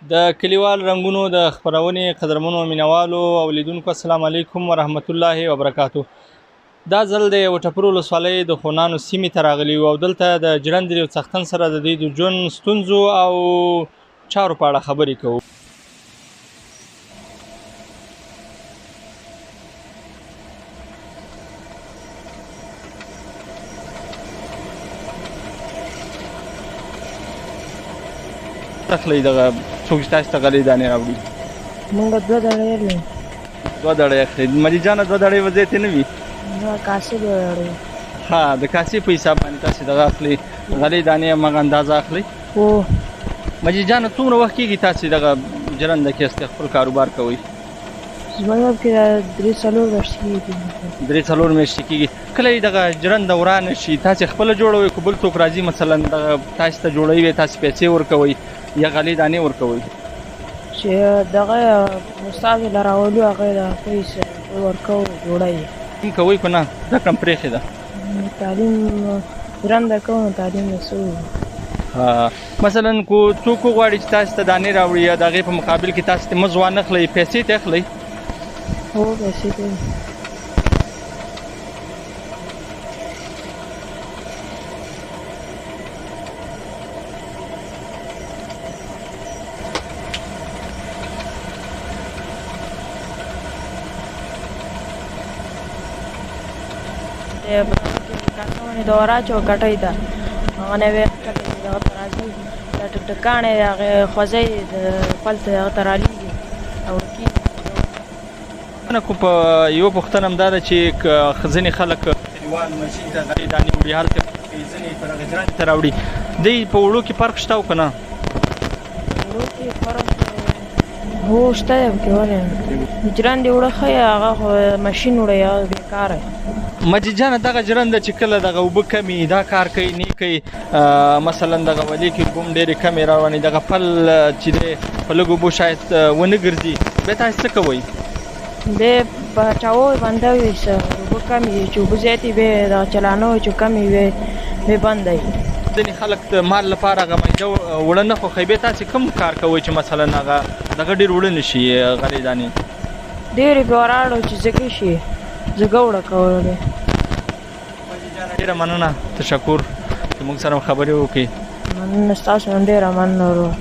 د کلیوال رنګونو د خپرونې قدرمنو مینوالو او لیدونکو السلام علیکم ورحمت الله وبرکاتو. دا ځل د وټپور ولسوالۍ د خونانو سیمې ته راغلي یو او دلته د جرندې یو څښتن سره د دوی د ژوند ستونزو او چارو په اړه خبرې کوو. تخلی دغه څوک چې تاسو ته غلې دانې راوړي؟ مونږ دوه دړې لرو. دوه دړې اخلي. مجید جانه دوه دړې وځې ته نه وي؟ نه کاسې دوه دړې. ها د کاسې په حساب باندې تاسو دغه اخلي غلې دانې همغه اندازه اخلي؟ هو. مجید جانه څومره وخت کېږي تاسو دغه جرنده کې خپل کاروبار کوئ؟ زما کې 3-4 میاشتې کېږي. 3-4 میاشتې کېږي. کله یې دغه جرنده ورانه شي تاسو خپله جوړوئ که بل څوک راځي مثلا دغه تاسو ته جوړوي تاسو پیسې ورکوئ یا غلې دانې ورکوئ؟ چې دغه استاد له راولو هغه د پیسې ورکوو جوړوي. کوم کوئ که نه دا کم پرېښې ده؟ تعلیم جرنده کوو تعلیم یې څه مثلا کو څوک وغواړي چې تاسو ته دانې راوړي یا د هغې په مقابل کې تاسو ته مزد وانخلئ پیسې ته اخلئ؟ هو پیسې ته. کارونه دورا چوکټای دا هغه وی کټي دا ترازی دا ټکټکانه هغه خوځي خپل ته ترالیږي او کی انا کو په یو پښتنه مدار چې خزنی خلک کلیوال ماشین ته غړي دانی وړي حالت ځنی پر غجران ته راوړي دی په وړو کې فرق شته او کنه؟ وړو کې فرق هو شته کې ونه جران دی وړه هغه ماشین وړه یا بیکاره. مجید جان دغه جرنده چې کله دغه اوبه کمي دا کار کوي نه کوي مثلا دغه ولې کې کوم ډېرې کمې روانې دغه پل چې دی په لږ اوبو شاید ونه ګرځي بیا تاسو څه کوئ؟ بیا په چاوو باندې وي اوبه کمې چې اوبه زیاتې وي دغه چلانه چې کمې وي بیا بند دی. ځینې خلک د مال لپاره هغه میده وړه نه خوښوي بیا تاسې کوم کار کوئ چې مثلا هغه دغه ډېر وړه نه شي غلې دانې؟ ډېرې پې وراړو چې زګې شي زګه وړه کولی. ډېره مننه تشکر چې موږ سره خبرې وکړې. مننه ستاسو هم ډېره مننه ورور.